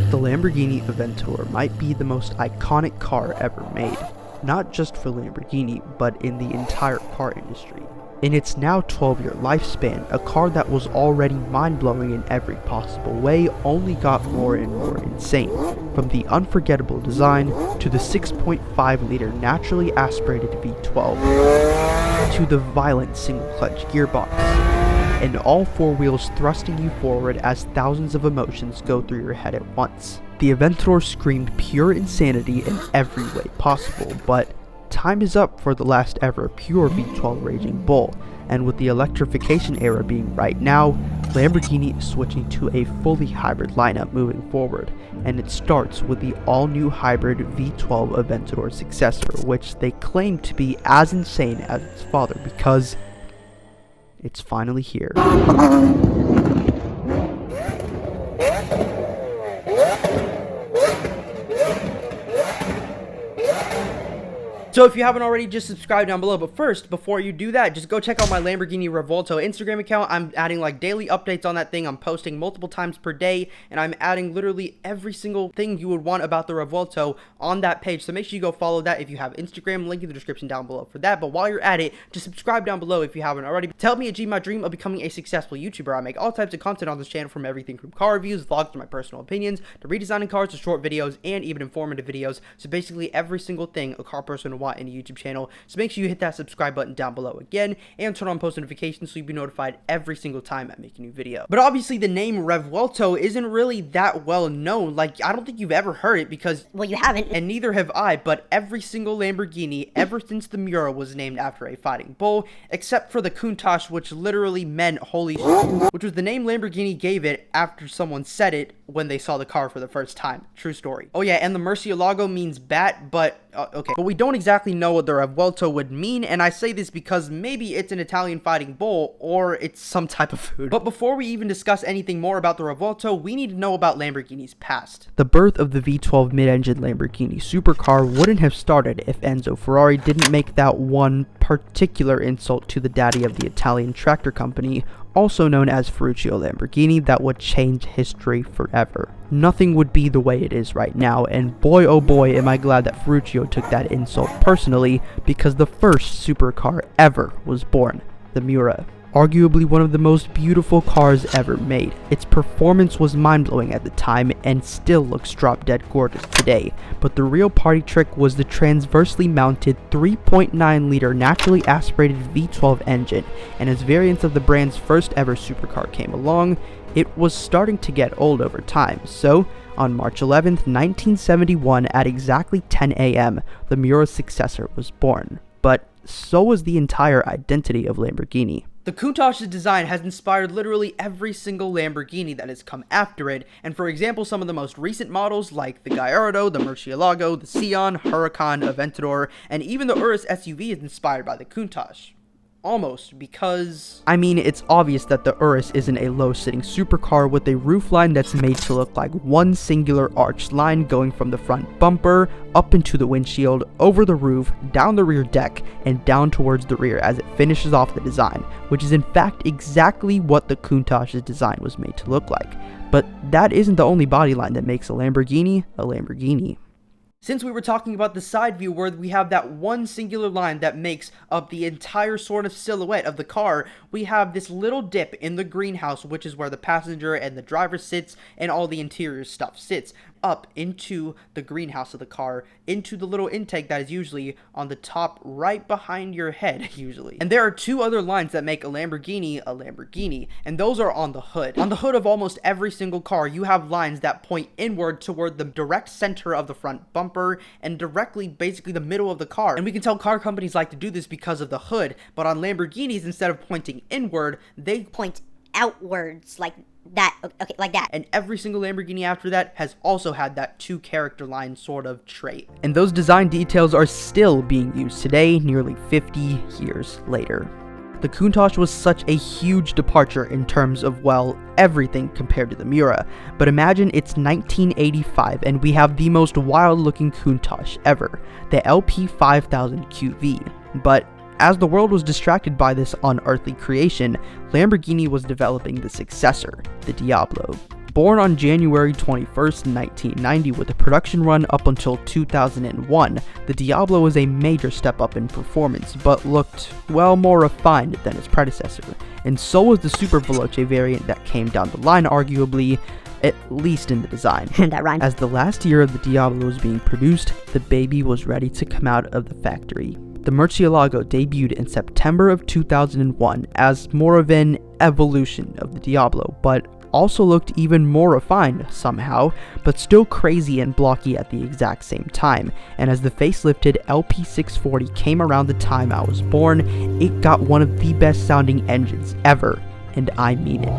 The Lamborghini Aventador might be the most iconic car ever made, not just for Lamborghini, but in the entire car industry. In its now 12-year lifespan, a car that was already mind-blowing in every possible way only got more and more insane, from the unforgettable design to the 6.5-liter naturally aspirated V12, to the violent single-clutch gearbox, and all four wheels thrusting you forward as thousands of emotions go through your head at once. The Aventador screamed pure insanity in every way possible, but time is up for the last ever pure V12 Raging Bull, and with the electrification era being right now, Lamborghini is switching to a fully hybrid lineup moving forward, and it starts with the all-new hybrid V12 Aventador Successor, which they claim to be as insane as its father because it's finally here. So if you haven't already, just subscribe down below. But first, before you do that, just go check out my Lamborghini Revuelto Instagram account. I'm adding like daily updates on that thing. I'm posting multiple times per day, and I'm adding literally every single thing you would want about the Revuelto on that page. So make sure you go follow that if you have Instagram. Link in the description down below for that. But while you're at it, just subscribe down below if you haven't already. To help me achieve my dream of becoming a successful YouTuber, I make all types of content on this channel, from everything from car reviews, vlogs, to my personal opinions, to redesigning cars, to short videos, and even informative videos. So basically every single thing a car person would want in a YouTube channel. So make sure you hit that subscribe button down below again, and turn on post notifications so you'll be notified every single time I make a new video. But obviously the name Revuelto isn't really that well known. Like, I don't think you've ever heard it because, well, you haven't, and neither have I. But every single Lamborghini ever since the Miura was named after a fighting bull, except for the Countach, which literally meant holy shit, which was the name Lamborghini gave it after someone said it when they saw the car for the first time. True story. Oh yeah, and the Murciélago means bat, but okay. But we don't exactly know what the Revuelto would mean, and I say this because maybe it's an Italian fighting bull, or it's some type of food. But before we even discuss anything more about the Revuelto, we need to know about Lamborghini's past. The birth of the V12 mid-engine Lamborghini supercar wouldn't have started if Enzo Ferrari didn't make that one particular insult to the daddy of the Italian tractor company, also known as Ferruccio Lamborghini, that would change history forever. Nothing would be the way it is right now, and boy oh boy am I glad that Ferruccio took that insult personally, because the first supercar ever was born, the Miura. Arguably one of the most beautiful cars ever made. Its performance was mind-blowing at the time and still looks drop-dead gorgeous today, but the real party trick was the transversely mounted 3.9-liter naturally aspirated V12 engine, and as variants of the brand's first ever supercar came along, it was starting to get old over time. So, on March 11th, 1971, at exactly 10 a.m., the Miura Successor was born. But so was the entire identity of Lamborghini. The Countach's design has inspired literally every single Lamborghini that has come after it, and for example, some of the most recent models like the Gallardo, the Murciélago, the Scion, Huracan, Aventador, and even the Urus SUV is inspired by the Countach. Almost, because I mean, it's obvious that the Urus isn't a low-sitting supercar with a roofline that's made to look like one singular arched line going from the front bumper, up into the windshield, over the roof, down the rear deck, and down towards the rear as it finishes off the design, which is in fact exactly what the Countach's design was made to look like. But that isn't the only bodyline that makes a Lamborghini a Lamborghini. Since we were talking about the side view where we have that one singular line that makes up the entire sort of silhouette of the car, we have this little dip in the greenhouse, which is where the passenger and the driver sits and all the interior stuff sits, up into the greenhouse of the car, into the little intake that is usually on the top right behind your head, usually. And there are two other lines that make a Lamborghini, and those are on the hood. On the hood of almost every single car, you have lines that point inward toward the direct center of the front bumper and directly, basically, the middle of the car. And we can tell car companies like to do this because of the hood, but on Lamborghinis, instead of pointing inward, they point outwards, like that. Okay, like that. And every single Lamborghini after that has also had that two character line sort of trait. And those design details are still being used today, nearly 50 years later. The Countach was such a huge departure in terms of, well, everything compared to the Miura, but imagine it's 1985 and we have the most wild looking Countach ever, the LP5000 QV. But as the world was distracted by this unearthly creation, Lamborghini was developing the successor, the Diablo. Born on January 21st, 1990 with a production run up until 2001, the Diablo was a major step up in performance, but looked, well, more refined than its predecessor. And so was the Super Veloce variant that came down the line, arguably, at least in the design. That rhymes. As the last year of the Diablo was being produced, the baby was ready to come out of the factory. The Murciélago debuted in September of 2001 as more of an evolution of the Diablo, but also looked even more refined somehow, but still crazy and blocky at the exact same time. And as the facelifted LP640 came around the time I was born, it got one of the best sounding engines ever, and I mean it.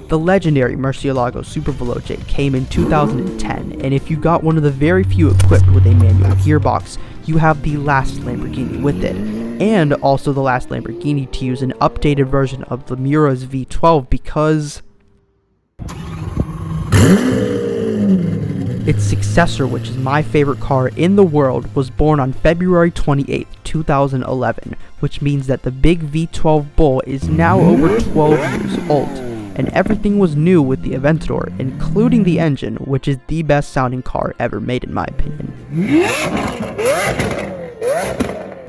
The legendary Murciélago Super Veloce came in 2010, and if you got one of the very few equipped with a manual gearbox, you have the last Lamborghini with it, and also the last Lamborghini to use an updated version of the Miura's V12 because its successor, which is my favorite car in the world, was born on February 28, 2011, which means that the big V12 Bull is now over 12 years old. And everything was new with the Aventador, including the engine, which is the best sounding car ever made in my opinion.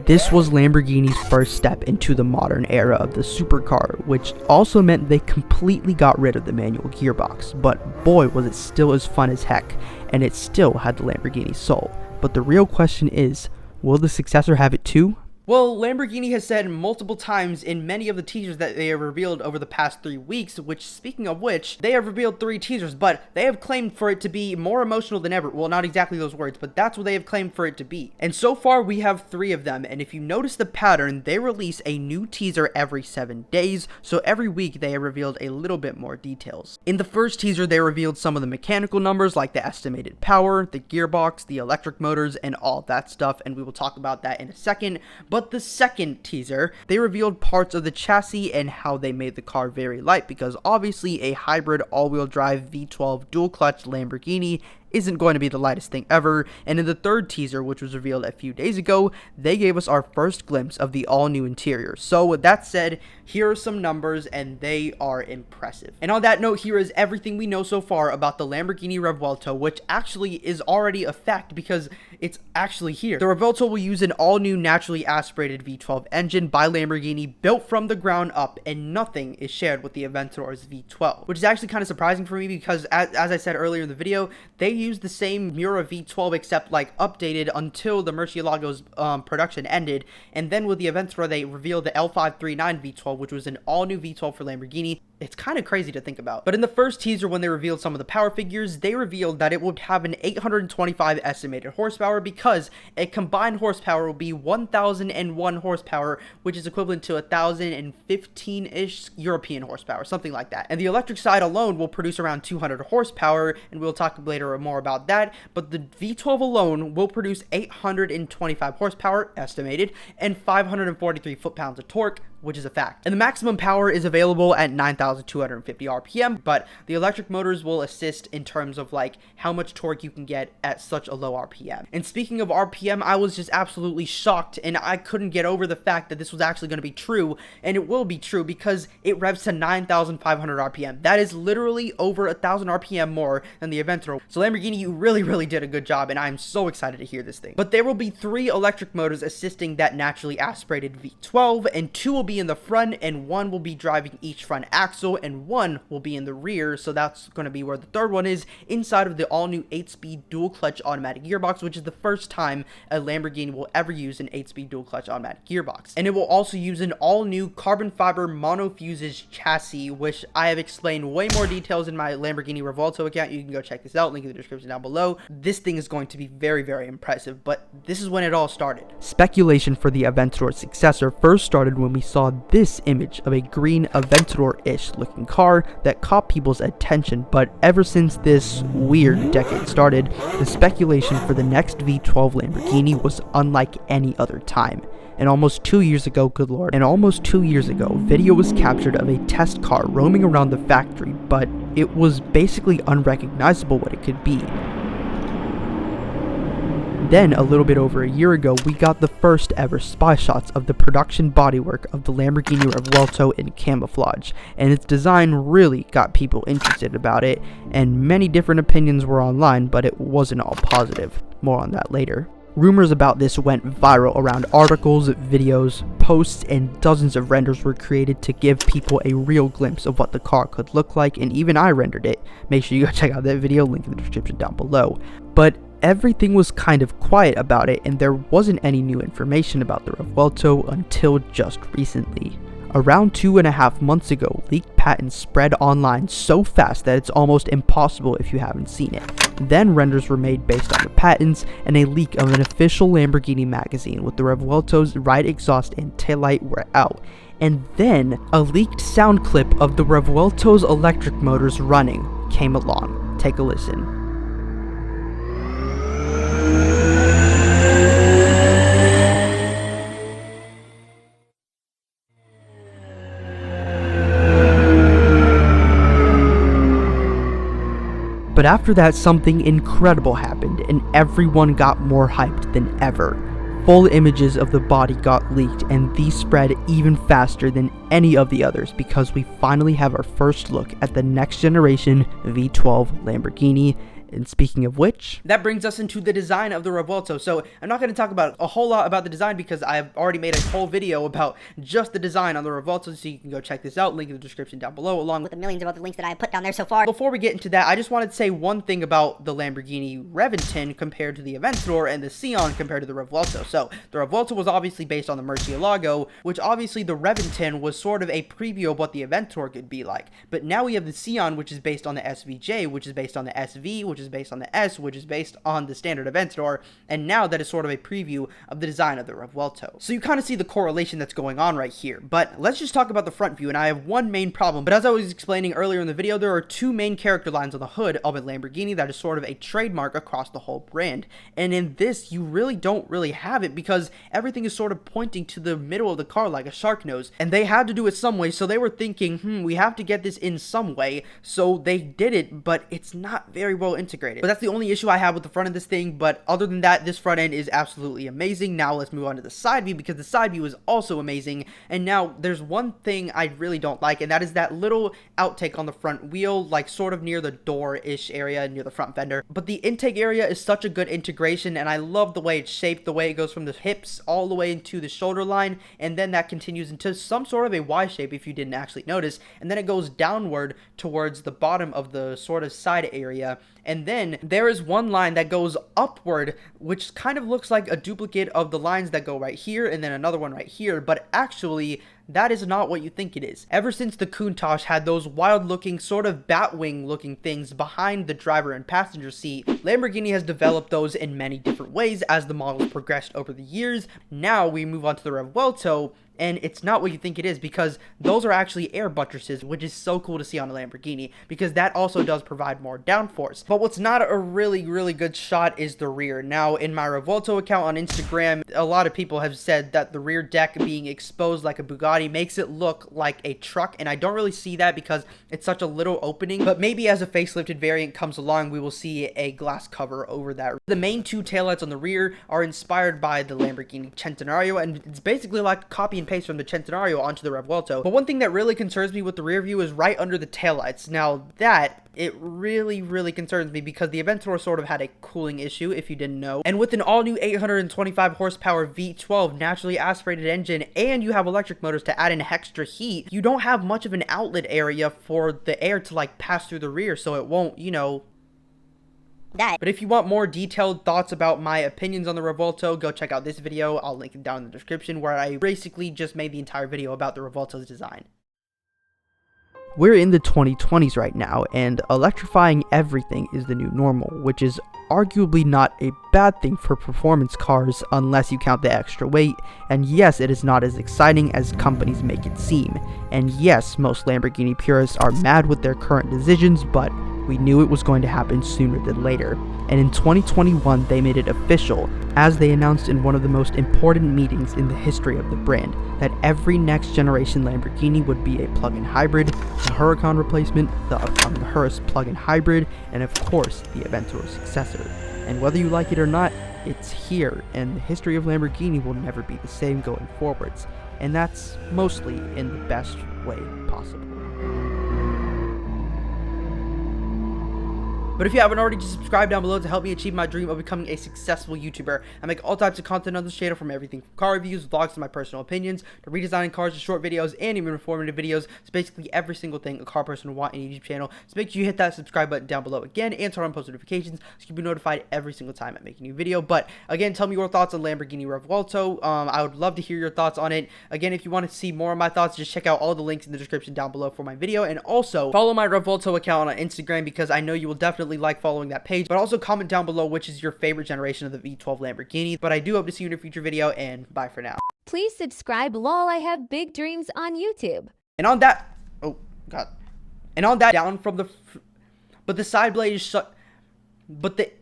This was Lamborghini's first step into the modern era of the supercar, which also meant they completely got rid of the manual gearbox, but boy was it still as fun as heck, and it still had the Lamborghini soul. But the real question is, will the successor have it too? Well, Lamborghini has said multiple times in many of the teasers that they have revealed over the past 3 weeks, which, speaking of which, they have revealed 3 teasers, but they have claimed for it to be more emotional than ever. Well, not exactly those words, but that's what they have claimed for it to be. And so far, we have 3 of them, and if you notice the pattern, they release a new teaser every 7 days, so every week they have revealed a little bit more details. In the first teaser, they revealed some of the mechanical numbers, like the estimated power, the gearbox, the electric motors, and all that stuff, and we will talk about that in a second. But the second teaser, they revealed parts of the chassis and how they made the car very light, because obviously a hybrid all-wheel drive V12 dual clutch Lamborghini isn't going to be the lightest thing ever. And in the third teaser, which was revealed a few days ago, they gave us our first glimpse of the all-new interior. So with that said, here are some numbers, and they are impressive. And on that note, here is everything we know so far about the Lamborghini Revuelto, which actually is already a fact because it's actually here. The Revuelto will use an all-new naturally aspirated V12 engine by Lamborghini, built from the ground up, and nothing is shared with the Aventador's V12, which is actually kind of surprising for me because, as I said earlier in the video, they used the same Miura V12 except like updated until the Murciélago's production ended, and then with the Aventador they revealed the L539 V12, which was an all-new V12 for Lamborghini. It's kind of crazy to think about. But in the first teaser, when they revealed some of the power figures, they revealed that it would have an 825 estimated horsepower because a combined horsepower will be 1001 horsepower, which is equivalent to 1015-ish European horsepower, something like that. And the electric side alone will produce around 200 horsepower, and we'll talk later more about that. But the V12 alone will produce 825 horsepower estimated and 543 foot-pounds of torque, which is a fact. And the maximum power is available at 9,250 RPM, but the electric motors will assist in terms of like how much torque you can get at such a low RPM. And speaking of RPM, I was just absolutely shocked, and I couldn't get over the fact that this was actually going to be true, and it will be true because it revs to 9,500 RPM. That is literally over 1,000 RPM more than the Aventador. So Lamborghini, you really did a good job, and I'm so excited to hear this thing. But there will be 3 electric motors assisting that naturally aspirated V12, and 2 will be in the front, and 1 will be driving each front axle, and 1 will be in the rear. So that's going to be where the third one is, inside of the all-new 8-speed dual clutch automatic gearbox, which is the first time a Lamborghini will ever use an 8-speed dual clutch automatic gearbox. And it will also use an all-new carbon fiber monofuses chassis, which I have explained way more details in my Lamborghini Revuelto account. You can go check this out, link in the description down below. This thing is going to be very impressive, but this is when it all started. Speculation for the Aventador successor first started when we saw this image of a green Aventador-ish looking car that caught people's attention, but ever since this weird decade started, the speculation for the next V12 Lamborghini was unlike any other time. And almost 2 years ago, good lord, video was captured of a test car roaming around the factory, but it was basically unrecognizable what it could be. then, a little bit over a year ago, we got the first ever spy shots of the production bodywork of the Lamborghini Revuelto in camouflage, and its design really got people interested about it, and many different opinions were online, but it wasn't all positive. More on that later. Rumors about this went viral around articles, videos, posts, and dozens of renders were created to give people a real glimpse of what the car could look like, and even I rendered it. Make sure you go check out that video, link in the description down below. But everything was kind of quiet about it, and there wasn't any new information about the Revuelto until just recently. Around 2.5 months ago, leaked patents spread online so fast that it's almost impossible if you haven't seen it. Then renders were made based on the patents, and a leak of an official Lamborghini magazine with the Revuelto's right exhaust and taillight were out. And then, a leaked sound clip of the Revuelto's electric motors running came along. Take a listen. But after that, something incredible happened, and everyone got more hyped than ever. Full images of the body got leaked, and these spread even faster than any of the others because we finally have our first look at the next generation V12 Lamborghini. And speaking of which, that brings us into the design of the Revuelto. So I'm not going to talk about a whole lot about the design because I've already made a whole video about just the design on the Revuelto, so you can go check this out, link in the description down below, along with the millions of other links that I have put down there so far. Before we get into that, I just wanted to say one thing about the Lamborghini Revuelto compared to the Aventador and the Sion compared to the Revuelto. So the Revuelto was obviously based on the Murciélago, which obviously the Revuelto was sort of a preview of what the Aventador could be like. But now we have the Sion, which is based on the SVJ, which is based on the SV, which is based on the S, which is based on the standard Aventador, and now that is sort of a preview of the design of the Revuelto. So you kind of see the correlation that's going on right here. But let's just talk about the front view, and I have one main problem. But as I was explaining earlier in the video, there are two main character lines on the hood of a Lamborghini that is sort of a trademark across the whole brand. And in this, you really don't have it because everything is sort of pointing to the middle of the car like a shark nose. And they had to do it some way, so they were thinking, we have to get this in some way. So they did it, but it's not very well integrated. But that's the only issue I have with the front of this thing, but other than that, this front end is absolutely amazing. Now let's move on to the side view because the side view is also amazing. And now there's one thing I really don't like, and that is that little outtake on the front wheel, like sort of near the door-ish area, near the front fender. But the intake area is such a good integration, and I love the way it's shaped, the way it goes from the hips all the way into the shoulder line, and then that continues into some sort of a Y shape if you didn't actually notice, and then it goes downward towards the bottom of the sort of side area. And then there is one line that goes upward, which kind of looks like a duplicate of the lines that go right here, and then another one right here, but actually that is not what you think it is. Ever since the Countach had those wild looking sort of batwing looking things behind the driver and passenger seat, Lamborghini has developed those in many different ways as the models progressed over the years. Now we move on to the Revuelto, and it's not what you think it is because those are actually air buttresses, which is so cool to see on a Lamborghini because that also does provide more downforce. But what's not a really good shot is the rear. Now in my Revuelto account on Instagram, a lot of people have said that the rear deck being exposed like a Bugatti makes it look like a truck, and I don't really see that because it's such a little opening. But maybe as a facelifted variant comes along, we will see a glass cover over that. The main two taillights on the rear are inspired by the Lamborghini CENTINARIO, and it's basically like copy and paste from the Centenario onto the Revuelto. But one thing that really concerns me with the rear view is right under the taillights. Now that, it really concerns me because the Aventador sort of had a cooling issue, if you didn't know. And with an all-new 825 horsepower V12 naturally aspirated engine, and you have electric motors to add in extra heat, you don't have much of an outlet area for the air to like pass through the rear, so it won't, But if you want more detailed thoughts about my opinions on the Revuelto, go check out this video. I'll link it down in the description, where I basically just made the entire video about the Revuelto's design. We're in the 2020s right now, and electrifying everything is the new normal, which is arguably not a bad thing for performance cars unless you count the extra weight, and yes, it is not as exciting as companies make it seem, and yes, most Lamborghini purists are mad with their current decisions, but we knew it was going to happen sooner than later. And in 2021, they made it official, as they announced in one of the most important meetings in the history of the brand, that every next generation Lamborghini would be a plug-in hybrid, the Huracan replacement, the upcoming Urus plug-in hybrid, and of course, the Aventador Successor. And whether you like it or not, It's here, and the history of Lamborghini will never be the same going forwards, and that's mostly in the best way possible. But if you haven't already, just subscribe down below to help me achieve my dream of becoming a successful YouTuber. I make all types of content on this channel, from everything from car reviews, vlogs to my personal opinions, to redesigning cars to short videos, and even informative videos. So basically every single thing a car person would want in a YouTube channel. So make sure you hit that subscribe button down below again, and turn on post notifications so you can be notified every single time I make a new video. But again, tell me your thoughts on Lamborghini Revuelto. I would love to hear your thoughts on it. Again, if you want to see more of my thoughts, just check out all the links in the description down below for my video. And also follow my Revuelto account on Instagram, because I know you will definitely like following that page. But also comment down below which is your favorite generation of the V12 Lamborghini. But I do hope to see you in a future video, and bye for now. Please subscribe. Lol, I have big dreams on YouTube. And on that, oh god, and on that, down from the, but the side blade is shut, but the